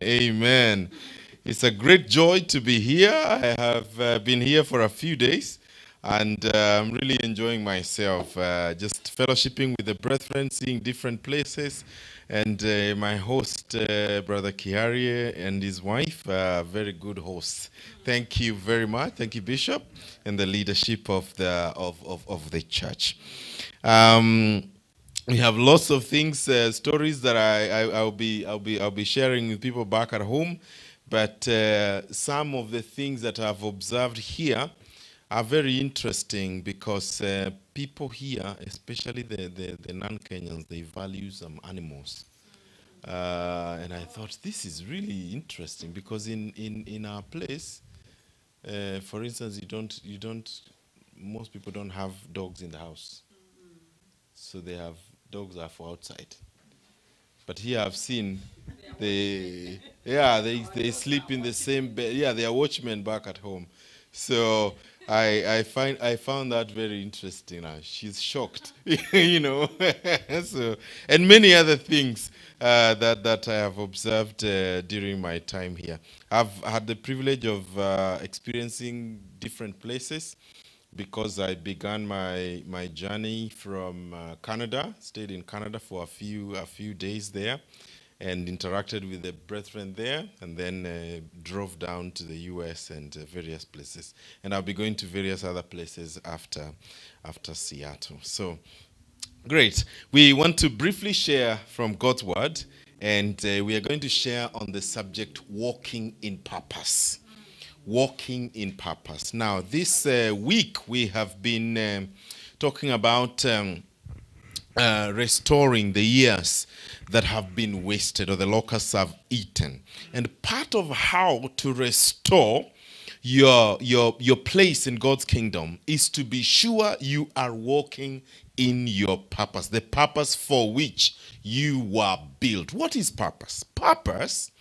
Amen. It's a great joy to be here. I have been here for a few days and I'm really enjoying myself. Just fellowshipping with the brethren, seeing different places. And my host, Brother Kiarie, and his wife, very good hosts. Thank you very much. Thank you, Bishop, and the leadership of the church. We have lots of things, stories that I'll be sharing with people back at home, but some of the things that I've observed here are very interesting because people here, especially the non-Kenyans, they value some animals, and I thought this is really interesting because in our place, for instance, most people don't have dogs in the house, so they have. Dogs are for outside. But here I've seen they sleep in the same bed. Yeah, they are watchmen back at home. So I found that very interesting. She's shocked, you know. So, and many other things that I have observed during my time here. I've had the privilege of experiencing different places, because I began my journey from Canada, stayed in Canada for a few days there, and interacted with the brethren there, and then drove down to the U.S. and various places. And I'll be going to various other places after Seattle. So, great. We want to briefly share from God's Word, and we are going to share on the subject, walking in purpose. Walking in purpose. Now, this week we have been talking about restoring the years that have been wasted or the locusts have eaten. And part of how to restore your place in God's kingdom is to be sure you are walking in your purpose, the purpose for which you were built. What is purpose? Purpose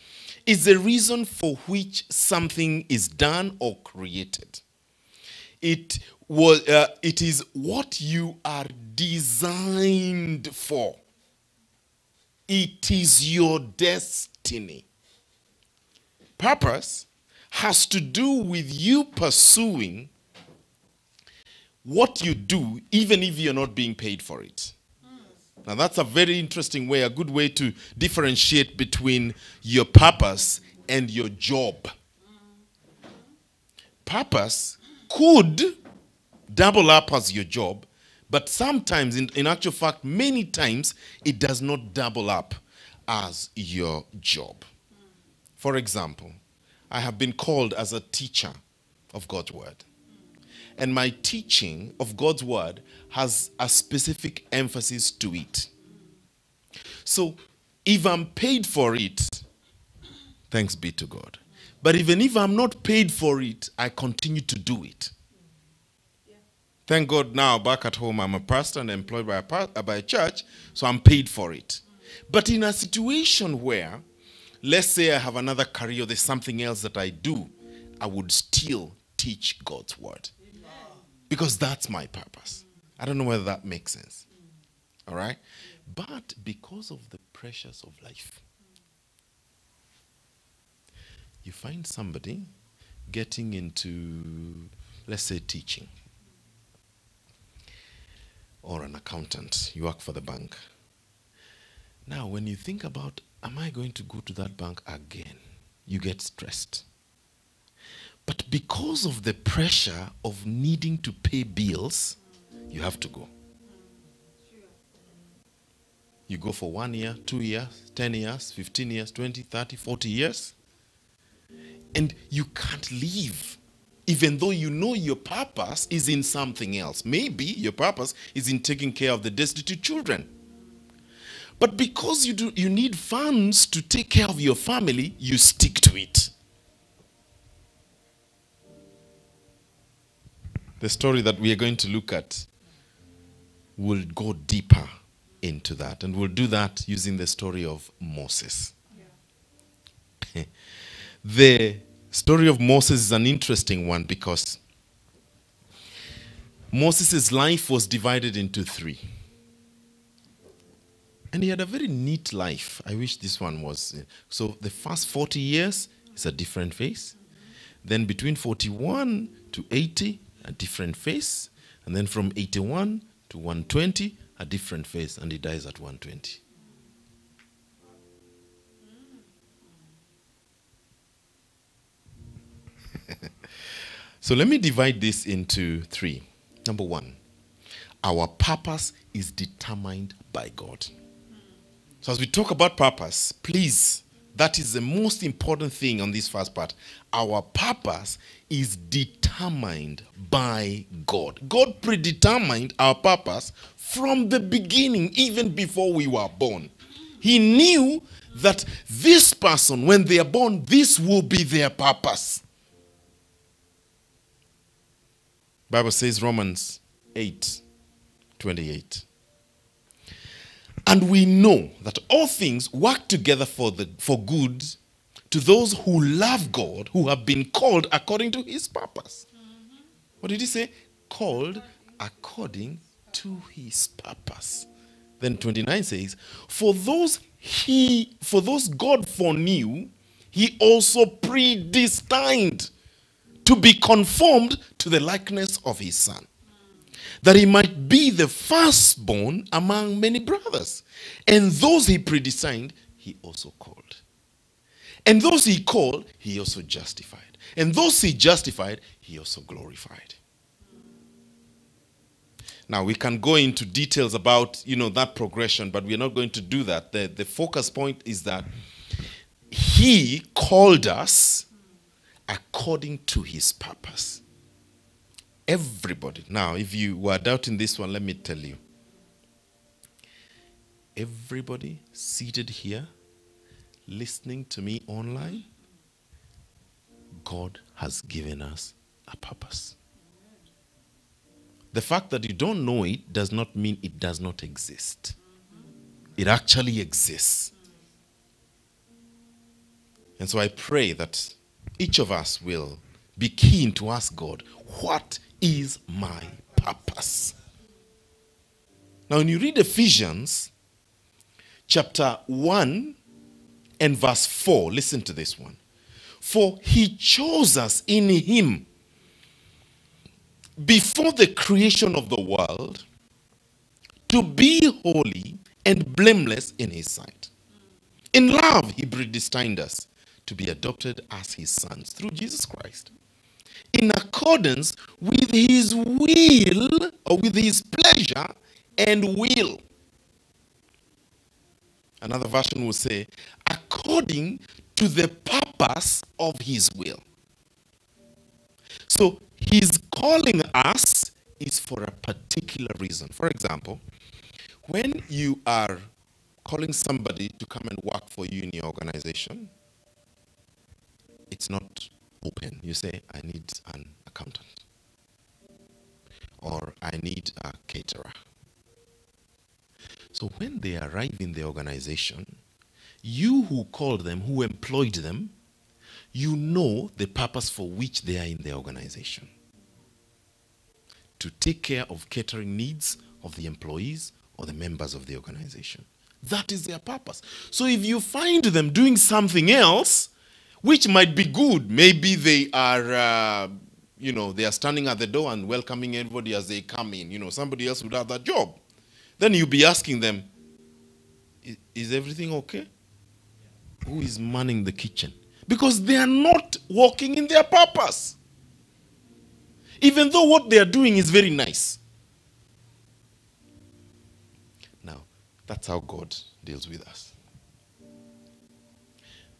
is the reason for which something is done or created. It is what you are designed for. It is your destiny. Purpose has to do with you pursuing what you do, even if you're not being paid for it. Now that's a very interesting way, a good way to differentiate between your purpose and your job. Purpose could double up as your job, but sometimes, in actual fact, many times, it does not double up as your job. For example, I have been called as a teacher of God's Word. And my teaching of God's Word has a specific emphasis to it. So, if I'm paid for it, thanks be to God. But even if I'm not paid for it, I continue to do it. Thank God now, back at home, I'm a pastor and employed by a church, so I'm paid for it. But in a situation where, let's say I have another career, there's something else that I do, I would still teach God's Word. Because that's my purpose. I don't know whether that makes sense. All right? But because of the pressures of life, you find somebody getting into, let's say, teaching. Or an accountant. You work for the bank. Now, when you think about, am I going to go to that bank again? You get stressed. But because of the pressure of needing to pay bills, you have to go. You go for 1 year, 2 years, 10 years, 15 years, 20, 30, 40 years. And you can't leave, even though you know your purpose is in something else. Maybe your purpose is in taking care of the destitute children. But because you need funds to take care of your family, you stick to it. The story that we are going to look at will go deeper into that. And we'll do that using the story of Moses. Yeah. The story of Moses is an interesting one because Moses' life was divided into 3. And he had a very neat life. I wish this one was. So the first 40 years is a different face. Then between 41 to 80, a different face. And then from 81 to 120, a different face. And he dies at 120. So let me divide this into three. Number one, our purpose is determined by God. So as we talk about purpose, please, that is the most important thing on this first part. Our purpose is determined by God. God predetermined our purpose from the beginning, even before we were born. He knew that this person, when they are born, this will be their purpose. Bible says, Romans 8:28. And we know that all things work together for good to those who love God, who have been called according to his purpose. What did he say? Called according to his purpose. Then 29 says, for those God foreknew, he also predestined to be conformed to the likeness of his Son, that he might be the firstborn among many brothers. And those he predestined, he also called. And those he called, he also justified. And those he justified, he also glorified. Now, we can go into details about, that progression, but we're not going to do that. The focus point is that he called us according to his purpose. Everybody. Now, if you were doubting this one, let me tell you. Everybody seated here, listening to me online, God has given us a purpose. The fact that you don't know it does not mean it does not exist. It actually exists. And so I pray that each of us will be keen to ask God, what is my purpose? Now, when you read Ephesians chapter 1 and verse 4, listen to this one. For he chose us in him before the creation of the world to be holy and blameless in his sight. In love, he predestined us to be adopted as his sons through Jesus Christ, in accordance with his will, or with his pleasure and will. Another version will say, according to the purpose of his will. So his calling us is for a particular reason. For example, when you are calling somebody to come and work for you in your organization, it's not open. You say, I need an accountant, or I need a caterer. So when they arrive in the organization, you who called them, who employed them, you know the purpose for which they are in the organization. To take care of catering needs of the employees or the members of the organization. That is their purpose. So if you find them doing something else, which might be good, maybe they are, they are standing at the door and welcoming everybody as they come in. Somebody else would have that job. Then you'll be asking them, is everything okay? Who is manning the kitchen? Because they are not walking in their purpose. Even though what they are doing is very nice. Now, that's how God deals with us.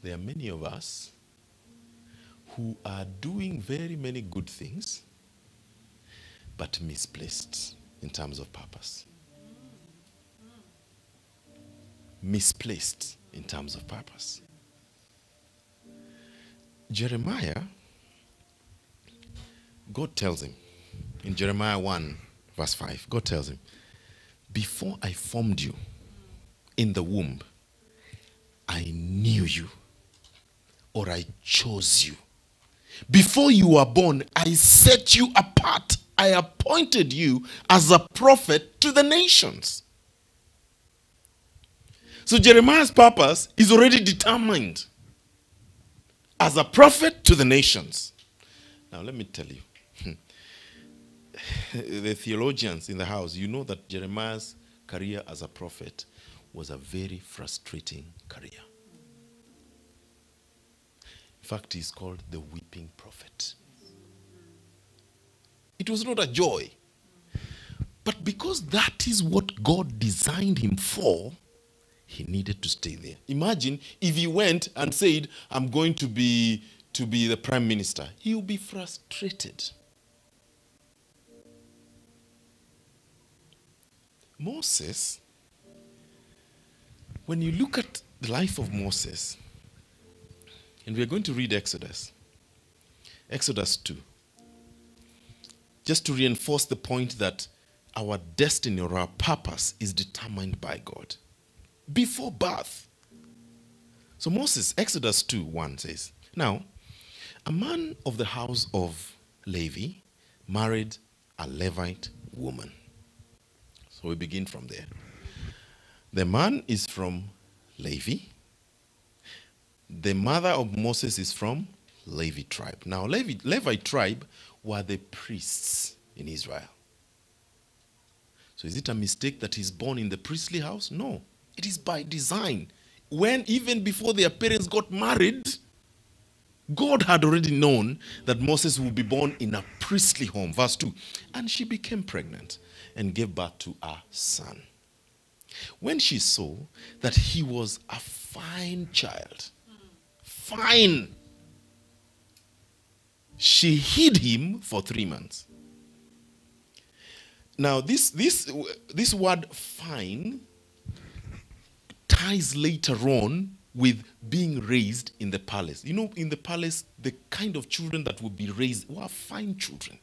There are many of us who are doing very many good things, but misplaced in terms of purpose. Misplaced in terms of purpose. Jeremiah, God tells him, in Jeremiah 1, verse 5, God tells him, before I formed you in the womb, I knew you, or I chose you. Before you were born, I set you apart. I appointed you as a prophet to the nations. So Jeremiah's purpose is already determined as a prophet to the nations. Now let me tell you, the theologians in the house, you know that Jeremiah's career as a prophet was a very frustrating career. In fact, he's called the weeping prophet. It was not a joy. But because that is what God designed him for, he needed to stay there. Imagine if he went and said, I'm going to be the prime minister. He would be frustrated. Moses, when you look at the life of Moses, and we are going to read Exodus 2, just to reinforce the point that our destiny or our purpose is determined by God before birth. So Moses, Exodus 2:1 says, now, a man of the house of Levi married a Levite woman. So we begin from there. The man is from Levi. The mother of Moses is from Levi tribe. Now, Levi tribe were the priests in Israel. So is it a mistake that he's born in the priestly house? No. It is by design. When even before their parents got married, God had already known that Moses would be born in a priestly home. Verse 2. And she became pregnant and gave birth to a son. When she saw that he was a fine child, fine, she hid him for 3 months. Now, this word fine ties later on with being raised in the palace. You know, in the palace, the kind of children that would be raised were fine children.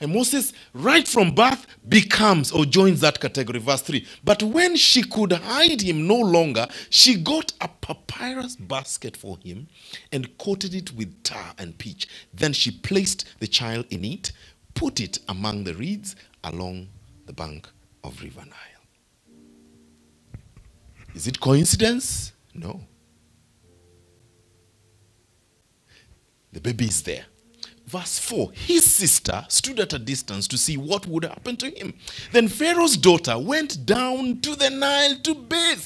And Moses, right from birth, becomes or joins that category. Verse 3. But when she could hide him no longer, she got a papyrus basket for him and coated it with tar and pitch. Then she placed the child in it, put it among the reeds along the bank of River Nile. Is it coincidence? No. The baby is there. Verse 4, his sister stood at a distance to see what would happen to him. Then Pharaoh's daughter went down to the Nile to bathe.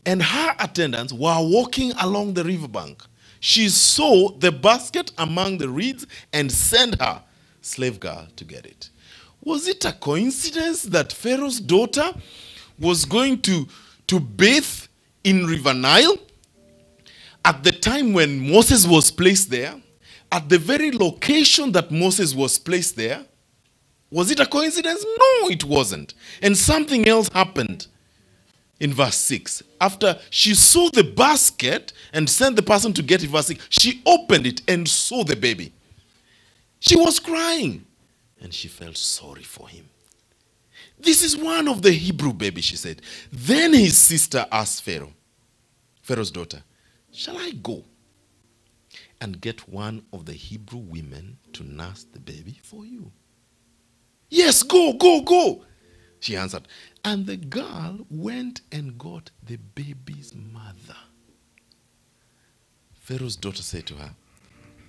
And her attendants were walking along the riverbank. She saw the basket among the reeds and sent her slave girl to get it. Was it a coincidence that Pharaoh's daughter was going to bathe in River Nile at the time when Moses was placed there? At the very location that Moses was placed there? Was it a coincidence? No, it wasn't. And something else happened in verse 6. After she saw the basket and sent the person to get it, verse 6, she opened it and saw the baby. She was crying and she felt sorry for him. This is one of the Hebrew babies, she said. Then his sister asked Pharaoh's daughter, shall I go and get one of the Hebrew women to nurse the baby for you? Yes, go, go, go, she answered. And the girl went and got the baby's mother. Pharaoh's daughter said to her,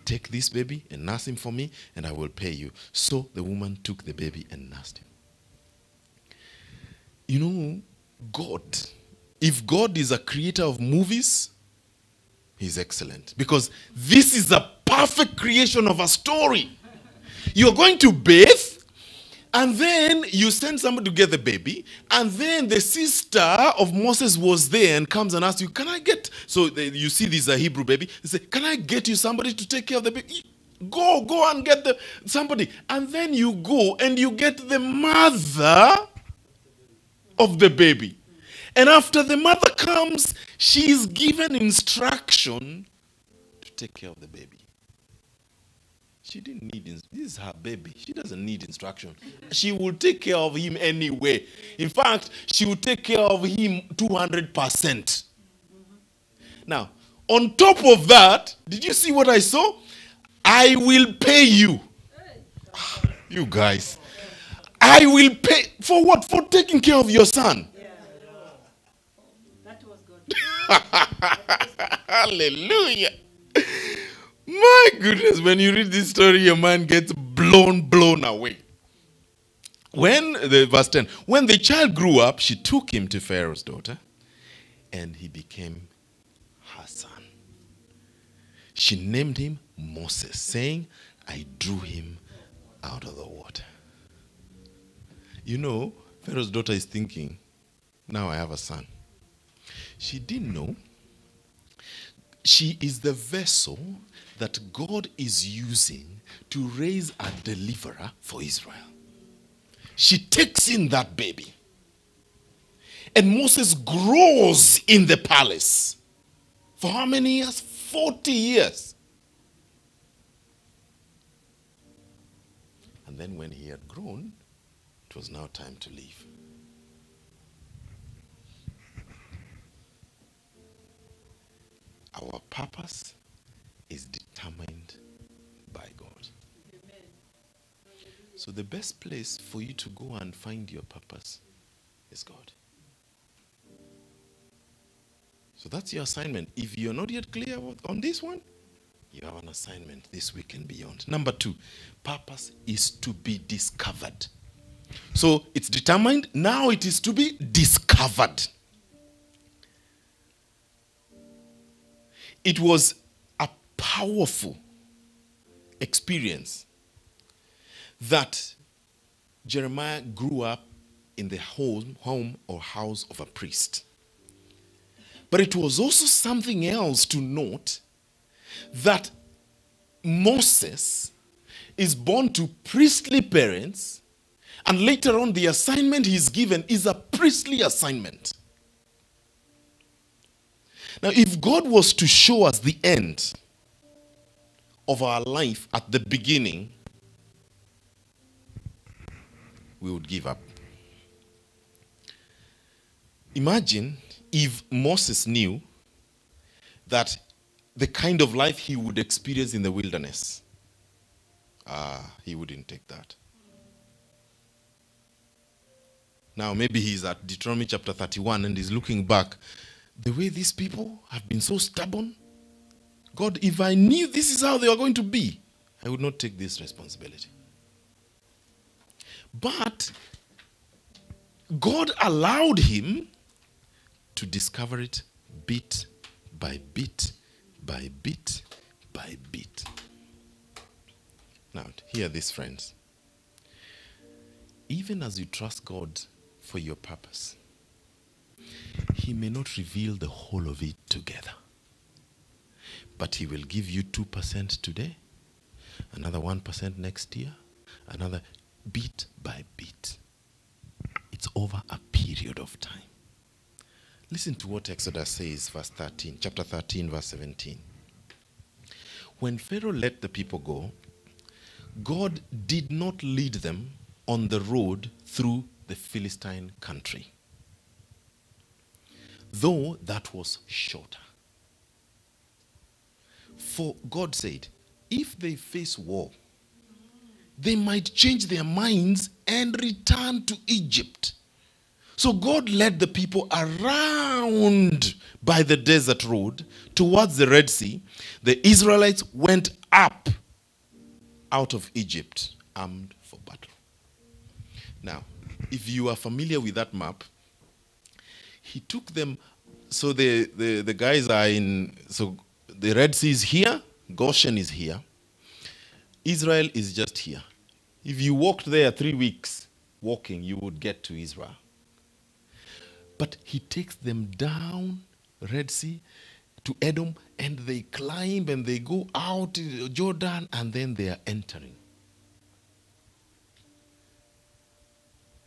take this baby and nurse him for me, and I will pay you. So the woman took the baby and nursed him. You know, God, if God is a creator of movies, he's excellent. Because this is a perfect creation of a story. You're going to bathe, and then you send somebody to get the baby, and then the sister of Moses was there and comes and asks you, can I get, so you see this is a Hebrew baby, they say, can I get you somebody to take care of the baby? Go and get somebody. And then you go and you get the mother of the baby. And after the mother comes, she is given instruction to take care of the baby. She didn't need, this is her baby. She doesn't need instruction. She will take care of him anyway. In fact, she will take care of him 200%. Now, on top of that, did you see what I saw? I will pay you. You guys. I will pay, for what? For taking care of your son. Hallelujah. My goodness, when you read this story, your mind gets blown away. Verse 10, when the child grew up, she took him to Pharaoh's daughter, and he became her son. She named him Moses, saying, I drew him out of the water. You know, Pharaoh's daughter is thinking, now I have a son. She didn't know she is the vessel that God is using to raise a deliverer for Israel. She takes in that baby. And Moses grows in the palace. For how many years? 40 years. And then when he had grown, it was now time to leave. Our purpose is determined by God. Amen. So the best place for you to go and find your purpose is God. So that's your assignment. If you're not yet clear on this one, you have an assignment this week and beyond. Number 2, purpose is to be discovered. So it's determined, now it is to be discovered. It was a powerful experience that Jeremiah grew up in the home or house of a priest. But it was also something else to note that Moses is born to priestly parents, and later on the assignment he's given is a priestly assignment. Now, if God was to show us the end of our life at the beginning, we would give up. Imagine if Moses knew that the kind of life he would experience in the wilderness. He wouldn't take that. Now, maybe he's at Deuteronomy chapter 31 and he's looking back. The way these people have been so stubborn, God, if I knew this is how they are going to be, I would not take this responsibility. But God allowed him to discover it bit by bit, by bit, by bit. Now, hear this, friends. Even as you trust God for your purpose, he may not reveal the whole of it together. But he will give you 2% today, another 1% next year, another bit by bit. It's over a period of time. Listen to what Exodus says, verse 13, chapter 13, verse 17. When Pharaoh let the people go, God did not lead them on the road through the Philistine country, though that was shorter. For God said, if they face war, they might change their minds and return to Egypt. So God led the people around by the desert road towards the Red Sea. The Israelites went up out of Egypt, armed for battle. Now, if you are familiar with that map, he took them, so the guys are in, so the Red Sea is here, Goshen is here, Israel is just here. If you walked there 3 weeks walking, you would get to Israel. But he takes them down Red Sea to Edom, and they climb and they go out to Jordan, and then they are entering.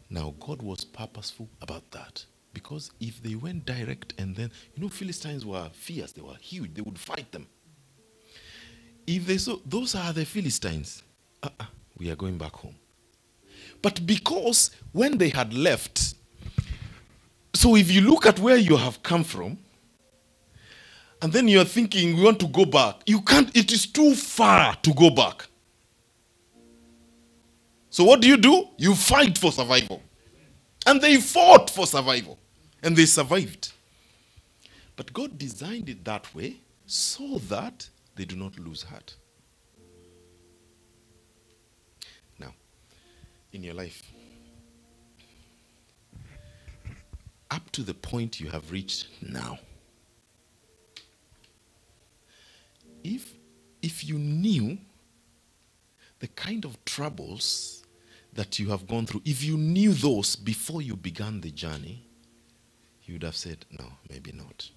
Now, God was purposeful about that, because if they went direct and then, Philistines were fierce, they were huge, they would fight them. If they saw, those are the Philistines, we are going back home. But because when they had left, so if you look at where you have come from, and then you're thinking, we want to go back, you can't, it is too far to go back. So what do? You fight for survival. And they fought for survival. And they survived. But God designed it that way so that they do not lose heart. Now, in your life, up to the point you have reached now, if you knew the kind of troubles that you have gone through, if you knew those before you began the journey, you would have said, no, maybe not.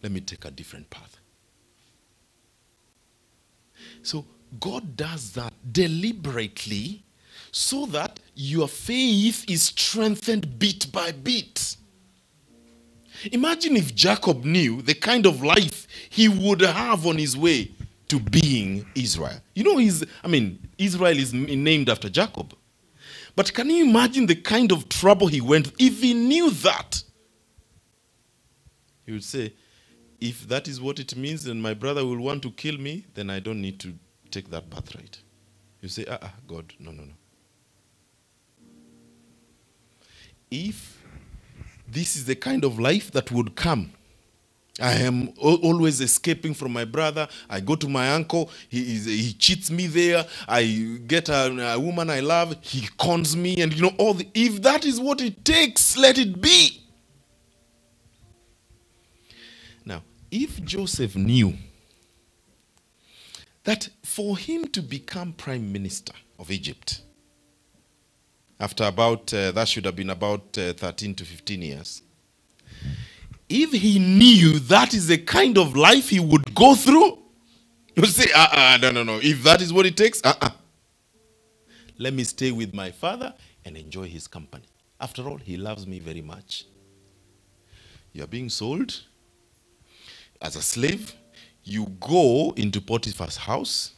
Let me take a different path. So God does that deliberately so that your faith is strengthened bit by bit. Imagine if Jacob knew the kind of life he would have on his way to being Israel. You know, Israel is named after Jacob. But can you imagine the kind of trouble he went through? If he knew that, he would say, if that is what it means, and my brother will want to kill me, then I don't need to take that birthright. You say, God, no. If this is the kind of life that would come, I am always escaping from my brother. I go to my uncle. He cheats me there. I get a woman I love. He cons me. And if that is what it takes, let it be. Now, if Joseph knew that for him to become prime minister of Egypt, after about, that should have been about 13 to 15 years, if he knew that is the kind of life he would go through, he would say, no. If that is what it takes, let me stay with my father and enjoy his company. After all, he loves me very much. You are being sold as a slave. You go into Potiphar's house.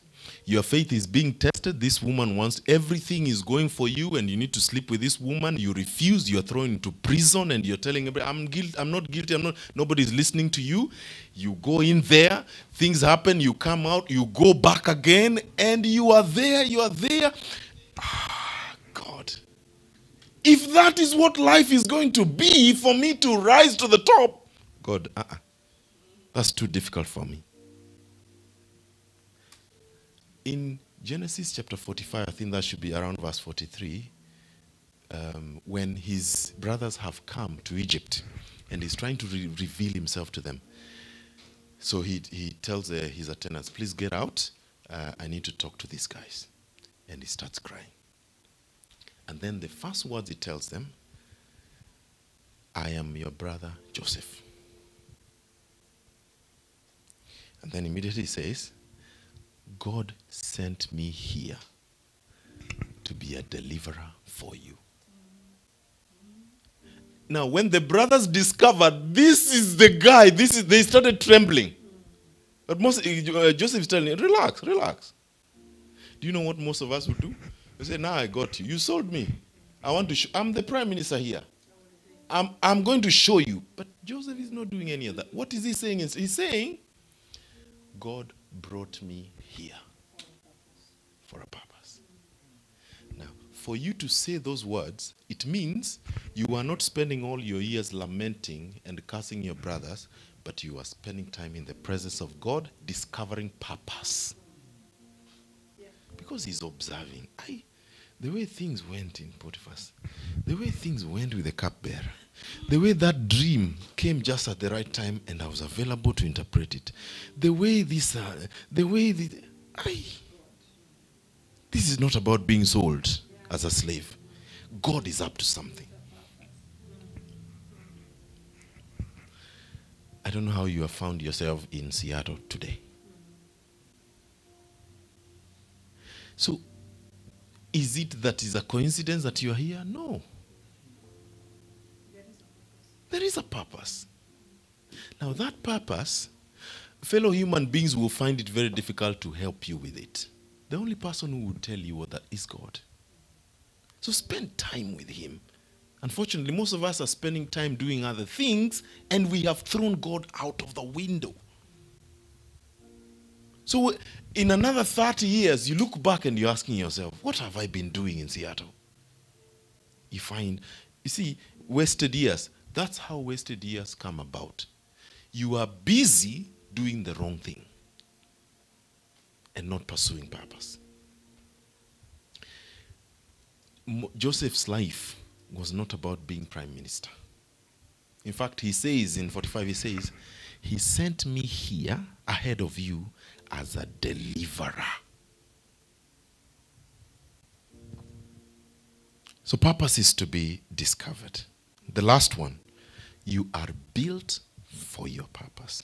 Your faith is being tested. This woman wants, everything is going for you, and you need to sleep with this woman. You refuse. You are thrown into prison, and you're telling everybody, I'm not guilty. Nobody's listening to you. You go in there. Things happen. You come out. You go back again, and you are there. God. If that is what life is going to be for me to rise to the top, God, that's too difficult for me. In Genesis chapter 45, I think that should be around verse 43, when his brothers have come to Egypt and he's trying to reveal himself to them. So he tells his attendants, please get out. I need to talk to these guys. And he starts crying. And then the first words he tells them, I am your brother Joseph. And then immediately he says, God sent me here to be a deliverer for you. Now, when the brothers discovered this is the guy, they started trembling. But Joseph is telling them, relax. Do you know what most of us would do? They say, now I got you. You sold me. I'm the prime minister here. I'm going to show you. But Joseph is not doing any of that. What is he saying? He's saying, God brought me here for a purpose. Now, for you to say those words, it means you are not spending all your years lamenting and cursing your brothers, but you are spending time in the presence of God, discovering purpose. Because he's observing. The way things went in Potiphar's, the way things went with the cupbearer, the way that dream came just at the right time and I was available to interpret it. This is not about being sold as a slave. God is up to something. I don't know how you have found yourself in Seattle today. So, is it that is a coincidence that you are here? No. There is a purpose. Now that purpose, fellow human beings will find it very difficult to help you with it. The only person who will tell you what that is God. So spend time with him. Unfortunately, most of us are spending time doing other things, and we have thrown God out of the window. So in another 30 years, you look back and you're asking yourself, what have I been doing in Seattle? You see, wasted years. That's how wasted years come about. You are busy doing the wrong thing and not pursuing purpose. Joseph's life was not about being prime minister. In fact, he says in 45, he says, he sent me here ahead of you as a deliverer. So purpose is to be discovered. The last one, you are built for your purpose.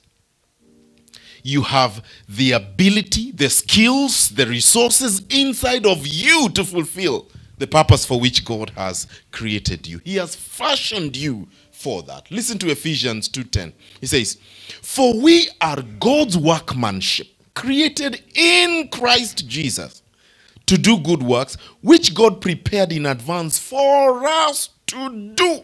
You have the ability, the skills, the resources inside of you to fulfill the purpose for which God has created you. He has fashioned you for that. Listen to Ephesians 2:10. He says, for we are God's workmanship, created in Christ Jesus, to do good works, which God prepared in advance for us to do.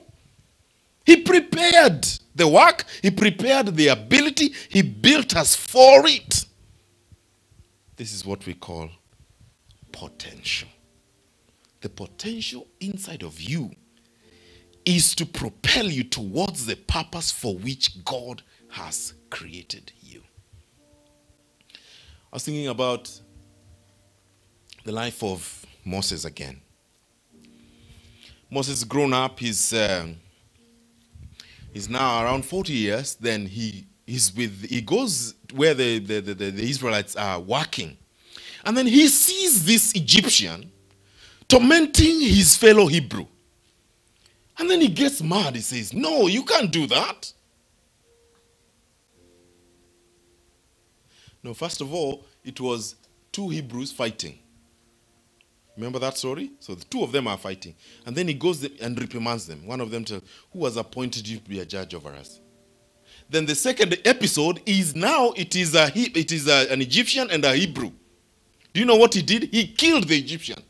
He prepared the work, he prepared the ability, he built us for it. This is what we call potential. The potential inside of you is to propel you towards the purpose for which God has created you. I was thinking about the life of Moses again. Moses grown up, he's now around 40 years. Then he goes where the Israelites are working. And then he sees this Egyptian tormenting his fellow Hebrew. And then he gets mad. He says, no, you can't do that. No, first of all, it was two Hebrews fighting. Remember that story? So the two of them are fighting. And then he goes and reprimands them. One of them tells, who has appointed you to be a judge over us? Then the second episode is now it is an Egyptian and a Hebrew. Do you know what he did? He killed the Egyptian.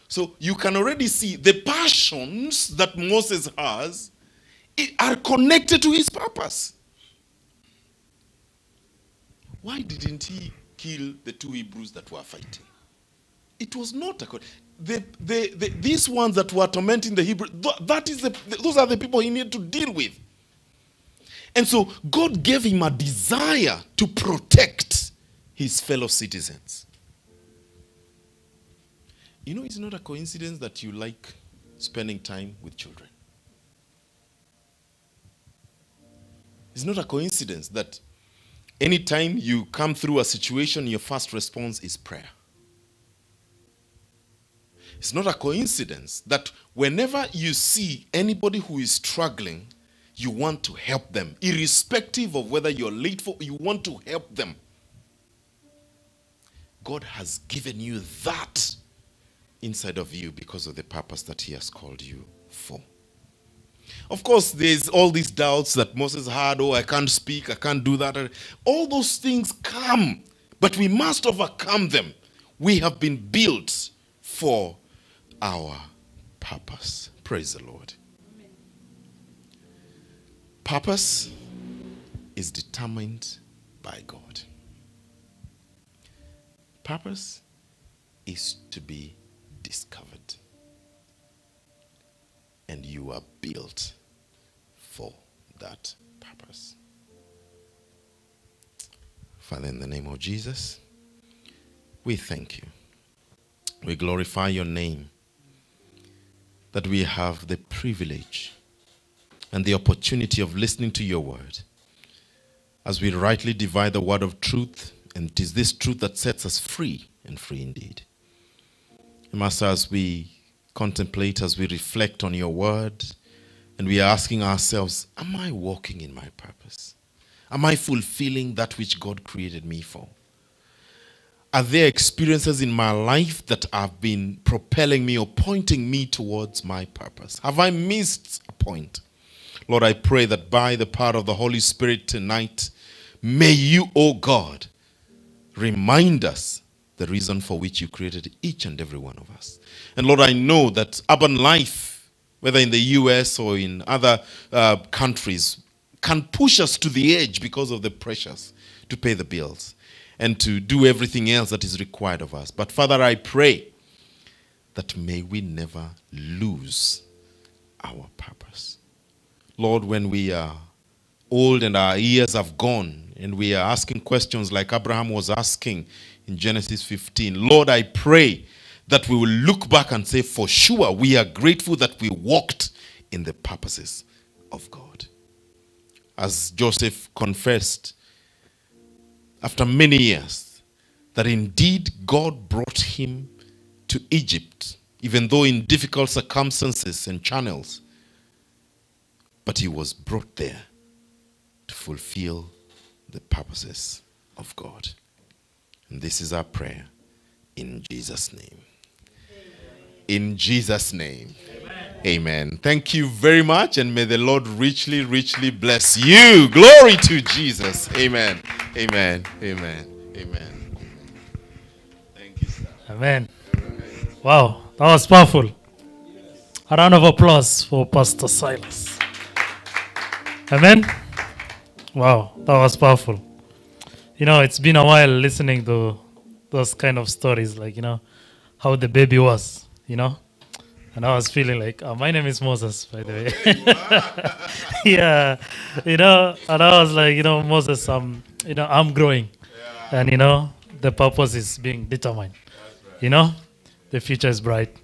So you can already see the passions that Moses has are connected to his purpose. Why didn't he kill the two Hebrews that were fighting? It was not these ones that were tormenting the Hebrews. Those are the people he needed to deal with. And so God gave him a desire to protect his fellow citizens. You know, it's not a coincidence that you like spending time with children. It's not a coincidence that anytime you come through a situation, your first response is prayer. It's not a coincidence that whenever you see anybody who is struggling, you want to help them. Irrespective of whether you're late for, you want to help them. God has given you that inside of you because of the purpose that he has called you for. Of course, there's all these doubts that Moses had. Oh, I can't speak, I can't do that. All those things come, but we must overcome them. We have been built for our purpose. Praise the Lord. Amen. Purpose is determined by God. Purpose is to be discovered. And you are built for that purpose. Father, in the name of Jesus, we thank you. We glorify your name, that we have the privilege and the opportunity of listening to your word as we rightly divide the word of truth, and it is this truth that sets us free, and free indeed. Master, as we contemplate, as we reflect on your word, and we are asking ourselves, am I walking in my purpose? Am I fulfilling that which God created me for? Are there experiences in my life that have been propelling me or pointing me towards my purpose? Have I missed a point? Lord, I pray that by the power of the Holy Spirit tonight, may you, O God, remind us the reason for which you created each and every one of us. And Lord, I know that urban life, whether in the US or in other countries, can push us to the edge because of the pressures to pay the bills and to do everything else that is required of us. But Father, I pray that may we never lose our purpose. Lord, when we are old and our years have gone and we are asking questions like Abraham was asking in Genesis 15, Lord, I pray that we will look back and say, for sure, we are grateful that we walked in the purposes of God. As Joseph confessed after many years, that indeed God brought him to Egypt, even though in difficult circumstances and channels, but he was brought there to fulfill the purposes of God. And this is our prayer in Jesus' name. In Jesus' name. Amen. Amen. Thank you very much, and may the Lord richly, richly bless you. Glory to Jesus. Amen. Amen. Amen. Amen. Thank you, sir. Amen. Wow, that was powerful. A round of applause for Pastor Silas. Amen. Wow, that was powerful. You know, it's been a while listening to those kind of stories, like, you know, how the baby was, you know. And I was feeling like, my name is Moses, by the way. Yeah, you know, and I was like, you know, Moses, you know, I'm growing. Yeah. And, you know, the purpose is being determined. Right. You know, the future is bright.